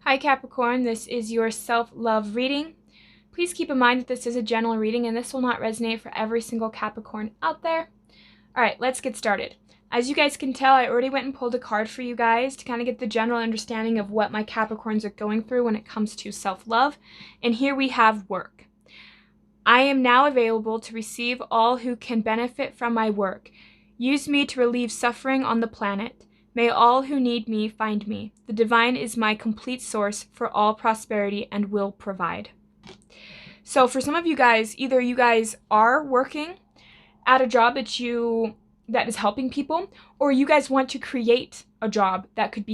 Hi Capricorn, this is your self-love reading. Please keep in mind that this is a general reading and this will not resonate for every single Capricorn out there. Alright, let's get started. As you guys can tell, I already went and pulled a card for you guys to kind of get the general understanding of what my Capricorns are going through when it comes to self-love. And here we have work. I am now available to receive all who can benefit from my work. Use me to relieve suffering on the planet. May all who need me find me. The divine is my complete source for all prosperity and will provide. So for some of you guys, either you guys are working at a job that is helping people, or you guys want to create a job that could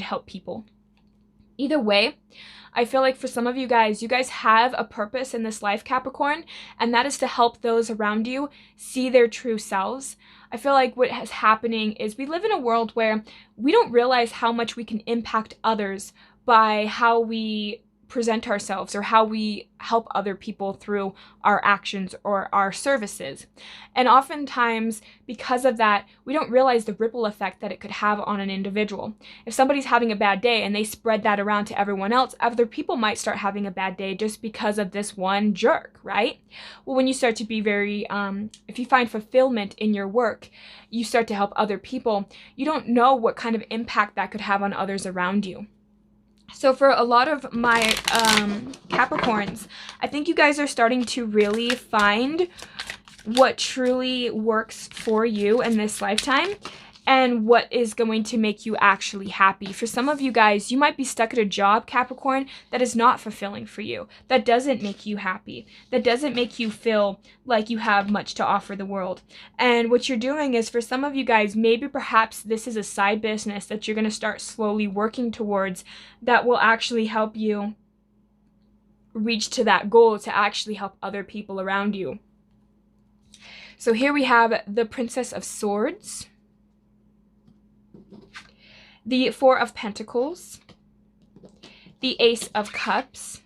help people. Either way, I feel like for some of you guys have a purpose in this life, Capricorn, and that is to help those around you see their true selves. I feel like what is happening is we live in a world where we don't realize how much we can impact others by how we present ourselves or how we help other people through our actions or our services. And oftentimes, because of that, we don't realize the ripple effect that it could have on an individual. If somebody's having a bad day and they spread that around to everyone else, other people might start having a bad day just because of this one jerk, right? Well, when you start to be very, if you find fulfillment in your work, you start to help other people, you don't know what kind of impact that could have on others around you. So for a lot of my Capricorns, I think you guys are starting to really find what truly works for you in this lifetime and what is going to make you actually happy. For some of you guys, you might be stuck at a job, Capricorn, that is not fulfilling for you, that doesn't make you happy, that doesn't make you feel like you have much to offer the world. And what you're doing is, for some of you guys, maybe perhaps this is a side business that you're going to start slowly working towards that will actually help you reach to that goal to actually help other people around you. So here we have the Princess of Swords, the Four of Pentacles, the Ace of Cups,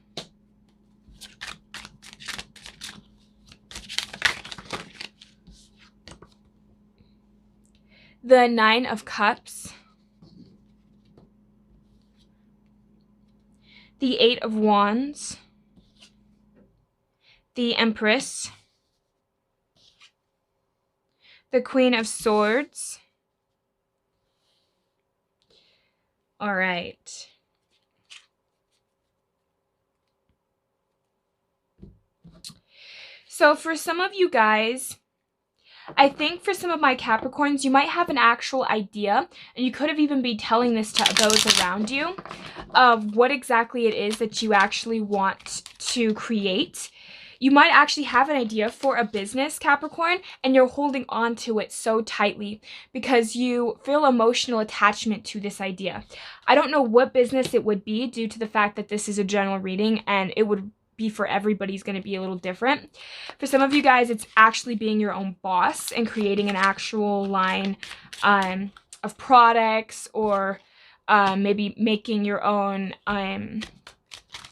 the Nine of Cups, the Eight of Wands, the Empress, the Queen of Swords. All right. So for some of you guys, I think for some of my Capricorns, you might have an actual idea, and you could have even been telling this to those around you, of what exactly it is that you actually want to create. You might actually have an idea for a business, Capricorn, and you're holding on to it so tightly because you feel emotional attachment to this idea. I don't know what business it would be due to the fact that this is a general reading and it would be for everybody's going to be a little different. For some of you guys, it's actually being your own boss and creating an actual line of products, or maybe making your own, I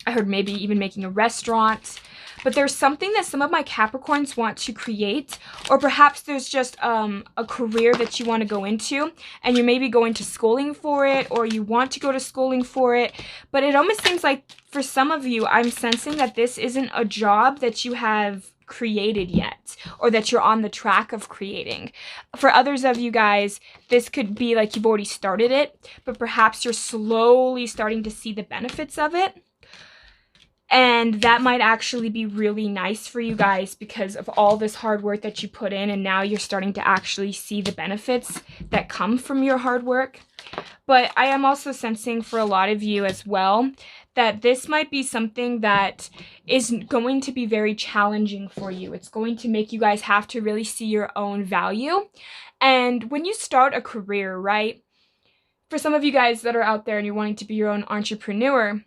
heard maybe even making a restaurant. But there's something that some of my Capricorns want to create, or perhaps there's just a career that you want to go into, and you're maybe going to schooling for it, or you want to go to schooling for it. But it almost seems like for some of you, I'm sensing that this isn't a job that you have created yet, or that you're on the track of creating. For others of you guys, this could be like you've already started it, but perhaps you're slowly starting to see the benefits of it. And that might actually be really nice for you guys because of all this hard work that you put in, and now you're starting to actually see the benefits that come from your hard work. But I am also sensing for a lot of you as well that this might be something that is going to be very challenging for you. It's going to make you guys have to really see your own value. And when you start a career, right, for some of you guys that are out there and you're wanting to be your own entrepreneur,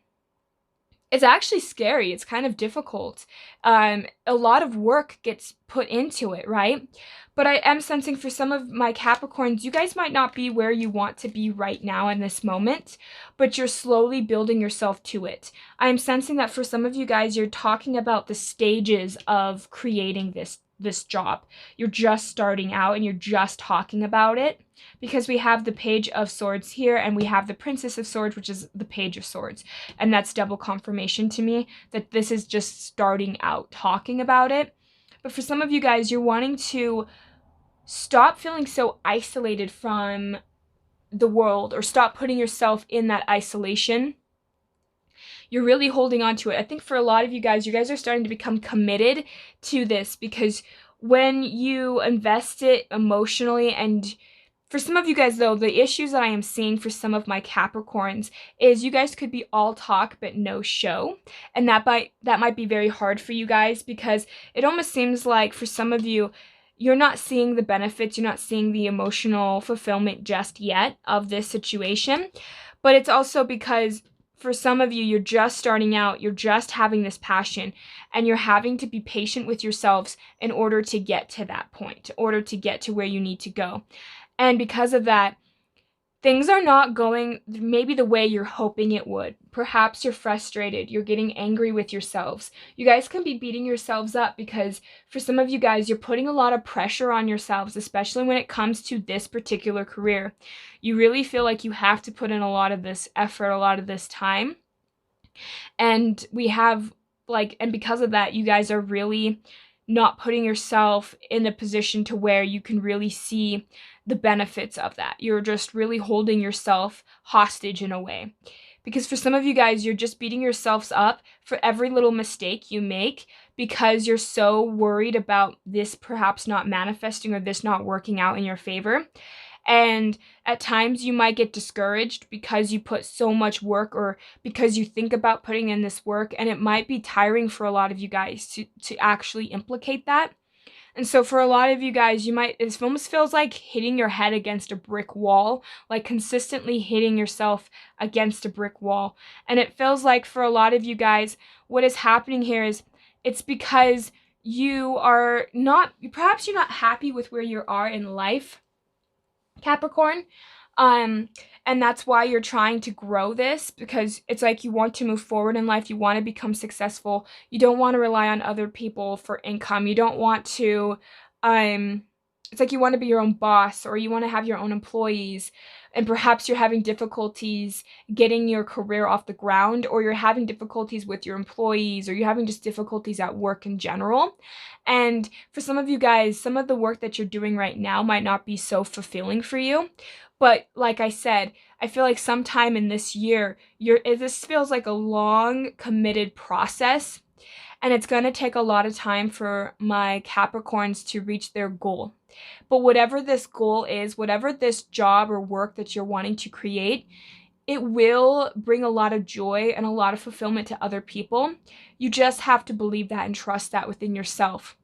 it's actually scary. It's kind of difficult. A lot of work gets put into it, right? But I am sensing for some of my Capricorns, you guys might not be where you want to be right now in this moment, but you're slowly building yourself to it. I'm sensing that for some of you guys, you're talking about the stages of creating this job. You're just starting out and you're just talking about it, because we have the Page of Swords here and we have the Princess of Swords, which is the Page of Swords. And that's double confirmation to me that this is just starting out talking about it. But for some of you guys, you're wanting to stop feeling so isolated from the world, or stop putting yourself in that isolation. You're really holding on to it. I think for a lot of you guys are starting to become committed to this, because when you invest it emotionally, and for some of you guys though, the issues that I am seeing for some of my Capricorns is you guys could be all talk but no show. And that might be very hard for you guys, because it almost seems like for some of you, you're not seeing the benefits, you're not seeing the emotional fulfillment just yet of this situation. But it's also because for some of you, you're just starting out, you're just having this passion, and you're having to be patient with yourselves in order to get to that point, in order to get to where you need to go. And because of that, things are not going maybe the way you're hoping it would. Perhaps you're frustrated, you're getting angry with yourselves. You guys can be beating yourselves up, because for some of you guys, you're putting a lot of pressure on yourselves, especially when it comes to this particular career. You really feel like you have to put in a lot of this effort, a lot of this time. And and because of that, you guys are really not putting yourself in a position to where you can really see the benefits of that. You're just really holding yourself hostage in a way. Because for some of you guys, you're just beating yourselves up for every little mistake you make, because you're so worried about this perhaps not manifesting or this not working out in your favor. And at times you might get discouraged because you put so much work, or because you think about putting in this work, and it might be tiring for a lot of you guys to actually implicate that. And so for a lot of you guys, it almost feels like hitting your head against a brick wall, like consistently hitting yourself against a brick wall. And it feels like for a lot of you guys, what is happening here is it's because perhaps you're not happy with where you are in life, Capricorn. And that's why you're trying to grow this, because it's like you want to move forward in life. You want to become successful. You don't want to rely on other people for income. You don't want to, it's like you want to be your own boss, or you want to have your own employees. And perhaps you're having difficulties getting your career off the ground, or you're having difficulties with your employees, or you're having just difficulties at work in general. And for some of you guys, some of the work that you're doing right now might not be so fulfilling for you. But like I said, I feel like sometime in this year, this feels like a long, committed process. And it's going to take a lot of time for my Capricorns to reach their goal. But whatever this goal is, whatever this job or work that you're wanting to create, it will bring a lot of joy and a lot of fulfillment to other people. You just have to believe that and trust that within yourself.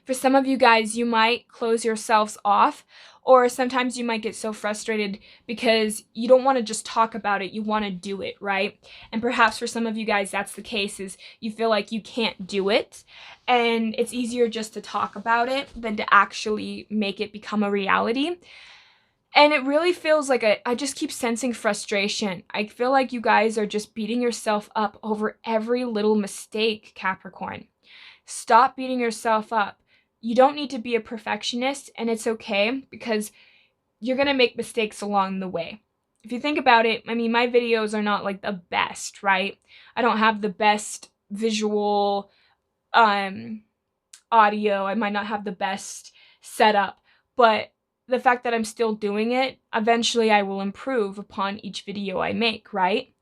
For some of you guys, you might close yourselves off, or sometimes you might get so frustrated because you don't want to just talk about it, you want to do it, right? And perhaps for some of you guys, that's the case, is you feel like you can't do it, and it's easier just to talk about it than to actually make it become a reality. And it really feels like I just keep sensing frustration. I feel like you guys are just beating yourself up over every little mistake, Capricorn. Stop beating yourself up. You don't need to be a perfectionist, and it's okay, because you're going to make mistakes along the way. If you think about it, I mean, my videos are not like the best, right? I don't have the best visual audio. I might not have the best setup, but the fact that I'm still doing it, eventually I will improve upon each video I make, right?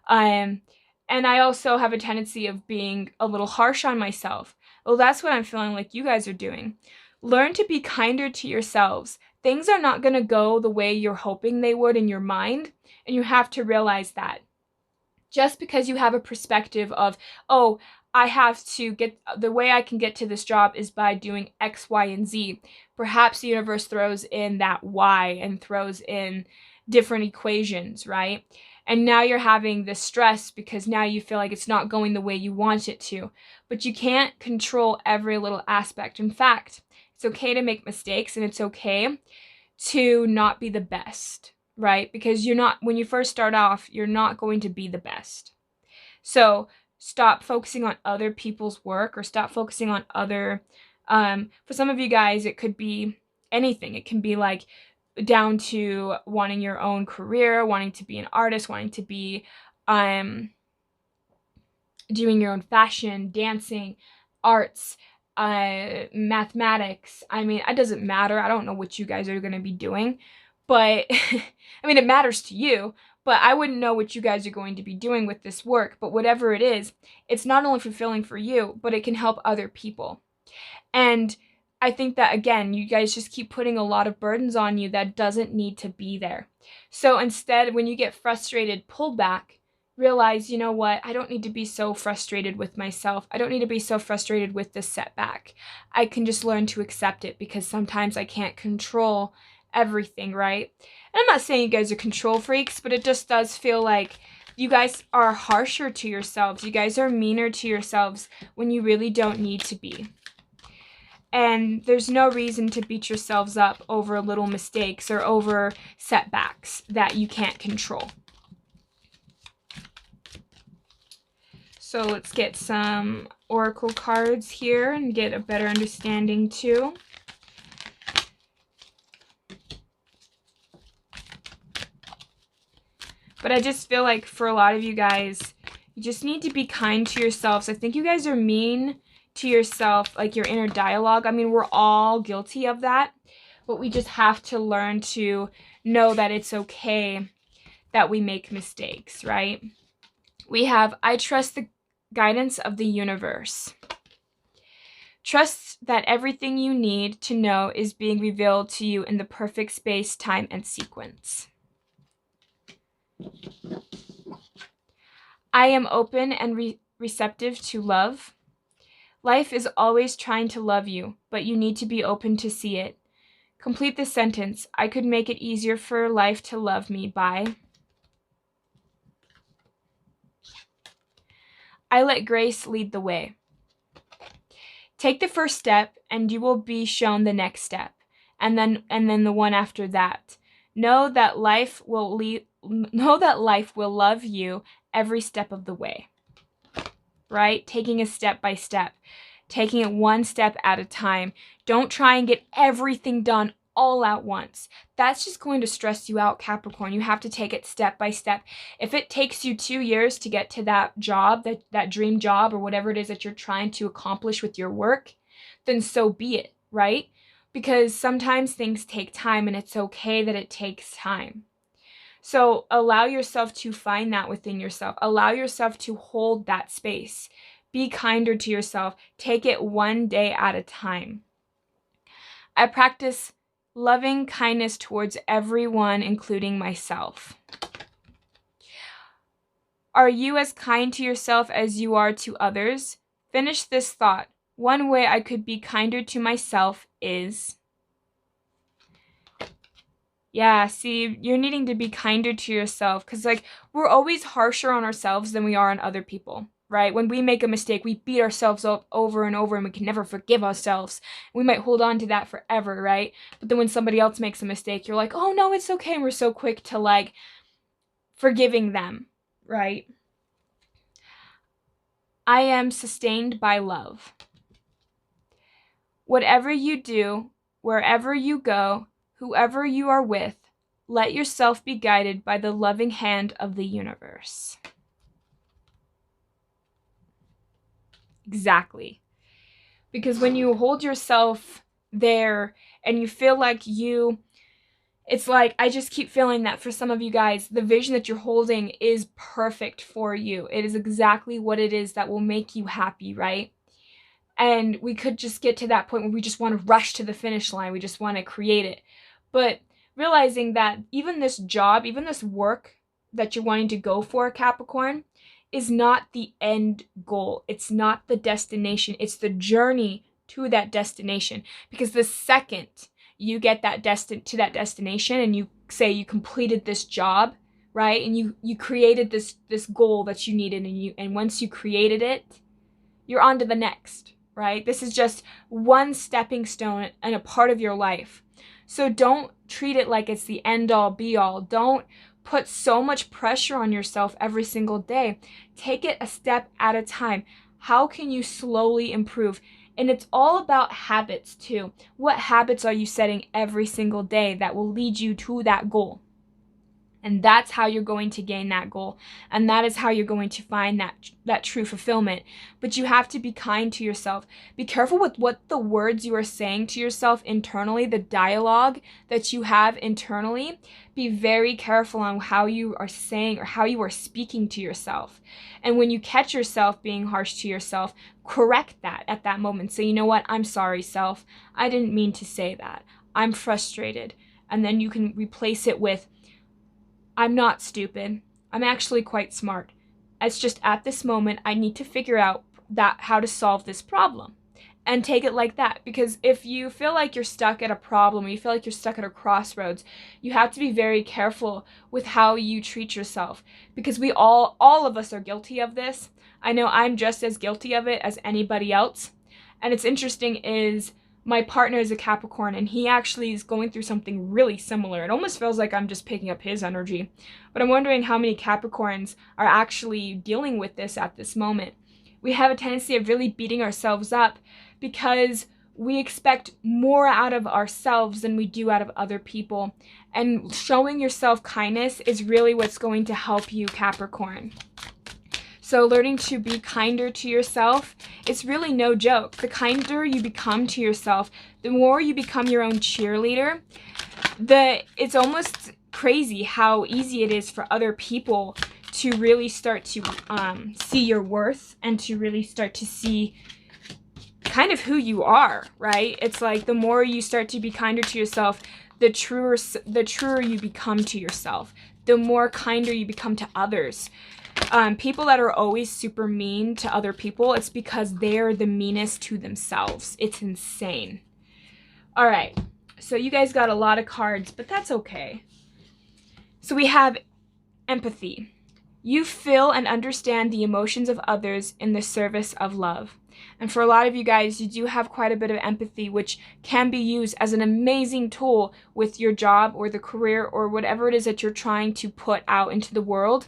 And I also have a tendency of being a little harsh on myself. Well, that's what I'm feeling like you guys are doing. Learn to be kinder to yourselves. Things are not going to go the way you're hoping they would in your mind, and you have to realize that. Just because you have a perspective of, oh, I have to get, the way I can get to this job is by doing X, Y, and Z. Perhaps the universe throws in that Y and throws in different equations, right? And now you're having this stress because now you feel like it's not going the way you want it to. But you can't control every little aspect. In fact, it's okay to make mistakes, and it's okay to not be the best, right? Because when you first start off, you're not going to be the best. So stop focusing on other people's work, or stop focusing on other For some of you guys, it could be anything. It can be like down to wanting your own career, wanting to be an artist, wanting to be doing your own fashion, dancing, arts, mathematics. I mean, it doesn't matter. I don't know what you guys are going to be doing, but I mean, it matters to you, but I wouldn't know what you guys are going to be doing with this work. But whatever it is, it's not only fulfilling for you, but it can help other people. And I think that, again, you guys just keep putting a lot of burdens on you that doesn't need to be there. So instead, when you get frustrated, pull back, realize, you know what, I don't need to be so frustrated with myself. I don't need to be so frustrated with this setback. I can just learn to accept it, because sometimes I can't control everything, right? And I'm not saying you guys are control freaks, but it just does feel like you guys are harsher to yourselves. You guys are meaner to yourselves when you really don't need to be. And there's no reason to beat yourselves up over little mistakes or over setbacks that you can't control. So let's get some oracle cards here and get a better understanding too. But I just feel like for a lot of you guys, you just need to be kind to yourselves. I think you guys are mean to yourself, like your inner dialogue. I mean, we're all guilty of that, but we just have to learn to know that it's okay that we make mistakes, right? We have, I trust the guidance of the universe. Trust that everything you need to know is being revealed to you in the perfect space, time, and sequence. I am open and receptive to love. Life is always trying to love you, but you need to be open to see it. Complete this sentence. I could make it easier for life to love me by. I let grace lead the way. Take the first step and you will be shown the next step, and then the one after that. Know that life will love you every step of the way. Right? Taking it step by step. Taking it one step at a time. Don't try and get everything done all at once. That's just going to stress you out, Capricorn. You have to take it step by step. If it takes you 2 years to get to that job, that dream job, or whatever it is that you're trying to accomplish with your work, then so be it, right? Because sometimes things take time, and it's okay that it takes time. So allow yourself to find that within yourself. Allow yourself to hold that space. Be kinder to yourself. Take it one day at a time. I practice loving kindness towards everyone, including myself. Are you as kind to yourself as you are to others? Finish this thought. One way I could be kinder to myself is... Yeah, see, you're needing to be kinder to yourself, because, like, we're always harsher on ourselves than we are on other people, right? When we make a mistake, we beat ourselves up over and over, and we can never forgive ourselves. We might hold on to that forever, right? But then when somebody else makes a mistake, you're like, oh, no, it's okay, and we're so quick to, like, forgiving them, right? I am sustained by love. Whatever you do, wherever you go, whoever you are with, let yourself be guided by the loving hand of the universe. Exactly. Because when you hold yourself there and you feel like it's like, I just keep feeling that for some of you guys, the vision that you're holding is perfect for you. It is exactly what it is that will make you happy, right? And we could just get to that point where we just want to rush to the finish line. We just want to create it. But realizing that even this job, even this work that you're wanting to go for, Capricorn, is not the end goal. It's not the destination. It's the journey to that destination. Because the second you get to that destination and you say you completed this job, right? And you created this goal that you needed, and once you created it, you're on to the next, right? This is just one stepping stone and a part of your life. So don't treat it like it's the end all be all. Don't put so much pressure on yourself every single day. Take it a step at a time. How can you slowly improve? And it's all about habits too. What habits are you setting every single day that will lead you to that goal? And that's how you're going to gain that goal. And that is how you're going to find that true fulfillment. But you have to be kind to yourself. Be careful with what the words you are saying to yourself internally, the dialogue that you have internally. Be very careful on how you are saying or how you are speaking to yourself. And when you catch yourself being harsh to yourself, correct that at that moment. Say, you know what? I'm sorry, self. I didn't mean to say that. I'm frustrated. And then you can replace it with, I'm not stupid. I'm actually quite smart. It's just at this moment, I need to figure out how to solve this problem. And take it like that. Because if you feel like you're stuck at a problem, or you feel like you're stuck at a crossroads, you have to be very careful with how you treat yourself. Because we all of us are guilty of this. I know I'm just as guilty of it as anybody else. And it's interesting is, my partner is a Capricorn, and he actually is going through something really similar. It almost feels like I'm just picking up his energy. But I'm wondering how many Capricorns are actually dealing with this at this moment. We have a tendency of really beating ourselves up because we expect more out of ourselves than we do out of other people. And showing yourself kindness is really what's going to help you, Capricorn. So learning to be kinder to yourself, it's really no joke. The kinder you become to yourself, the more you become your own cheerleader. It's almost crazy how easy it is for other people to really start to see your worth and to really start to see kind of who you are, right? It's like the more you start to be kinder to yourself, the truer you become to yourself, the more kinder you become to others. People that are always super mean to other people, it's because they're the meanest to themselves. It's insane. All right, so you guys got a lot of cards, but that's okay. So we have empathy. You feel and understand the emotions of others in the service of love. And for a lot of you guys, you do have quite a bit of empathy, which can be used as an amazing tool with your job or the career or whatever it is that you're trying to put out into the world.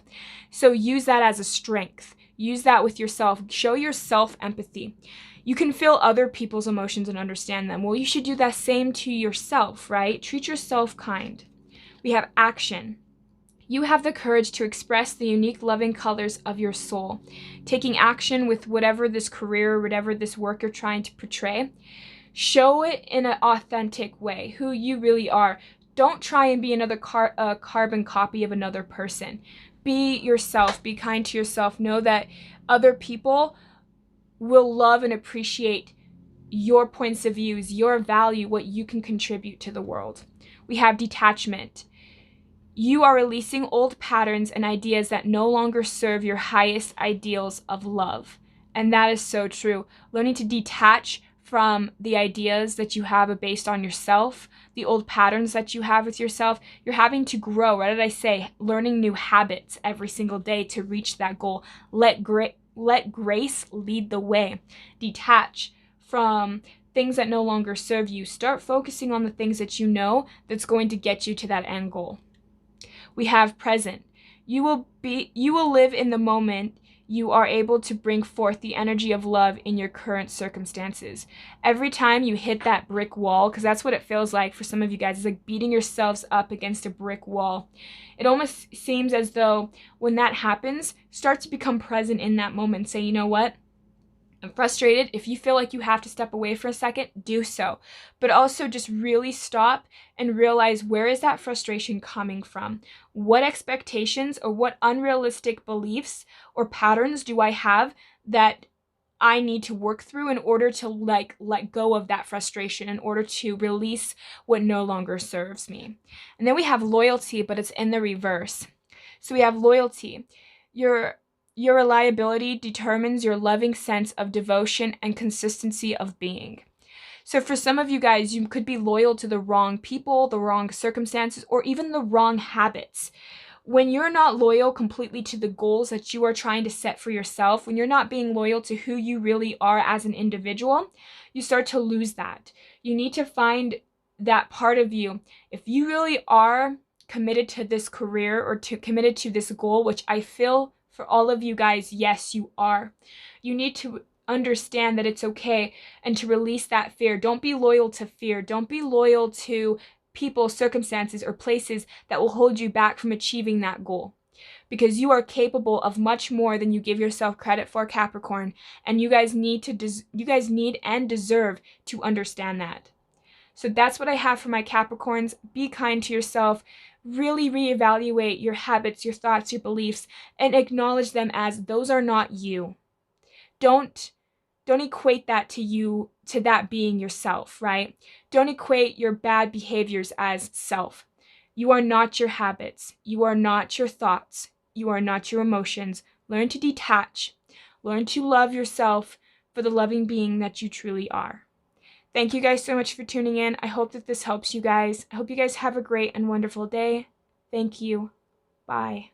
So use that as a strength. Use that with yourself. Show yourself empathy. You can feel other people's emotions and understand them. Well, you should do that same to yourself, right? Treat yourself kind. We have action. You have the courage to express the unique loving colors of your soul. Taking action with whatever this career or whatever this work you're trying to portray. Show it in an authentic way, who you really are. Don't try and be another carbon copy of another person. Be yourself. Be kind to yourself. Know that other people will love and appreciate your points of views, your value, what you can contribute to the world. We have detachment. You are releasing old patterns and ideas that no longer serve your highest ideals of love. And that is so true. Learning to detach from the ideas that you have based on yourself, the old patterns that you have with yourself. You're having to grow. What did I say? Learning new habits every single day to reach that goal. Let grace lead the way. Detach from things that no longer serve you. Start focusing on the things that you know that's going to get you to that end goal. We have present. You will live in the moment. You are able to bring forth the energy of love in your current circumstances. Every time you hit that brick wall, because that's what it feels like for some of you guys, it's like beating yourselves up against a brick wall. It almost seems as though when that happens, start to become present in that moment. Say, you know what? I'm frustrated. If you feel like you have to step away for a second, do so. But also just really stop and realize, where is that frustration coming from? What expectations or what unrealistic beliefs or patterns do I have that I need to work through in order to let go of that frustration, in order to release what no longer serves me? And then we have loyalty, but it's in the reverse. So we have loyalty. Your reliability determines your loving sense of devotion and consistency of being. So for some of you guys, you could be loyal to the wrong people, the wrong circumstances, or even the wrong habits. When you're not loyal completely to the goals that you are trying to set for yourself, when you're not being loyal to who you really are as an individual, you start to lose that. You need to find that part of you. If you really are committed to this career or committed to this goal, which I feel for all of you guys, yes, you are. You need to understand that it's okay and to release that fear. Don't be loyal to fear. Don't be loyal to people, circumstances, or places that will hold you back from achieving that goal. Because you are capable of much more than you give yourself credit for, Capricorn, and you guys need and deserve to understand that. So that's what I have for my Capricorns. Be kind to yourself. Really reevaluate your habits, your thoughts, your beliefs, and acknowledge them as those are not you. Don't equate that to that being yourself, right? Don't equate your bad behaviors as self. You are not your habits. You are not your thoughts. You are not your emotions. Learn to detach. Learn to love yourself for the loving being that you truly are. Thank you guys so much for tuning in. I hope that this helps you guys. I hope you guys have a great and wonderful day. Thank you. Bye.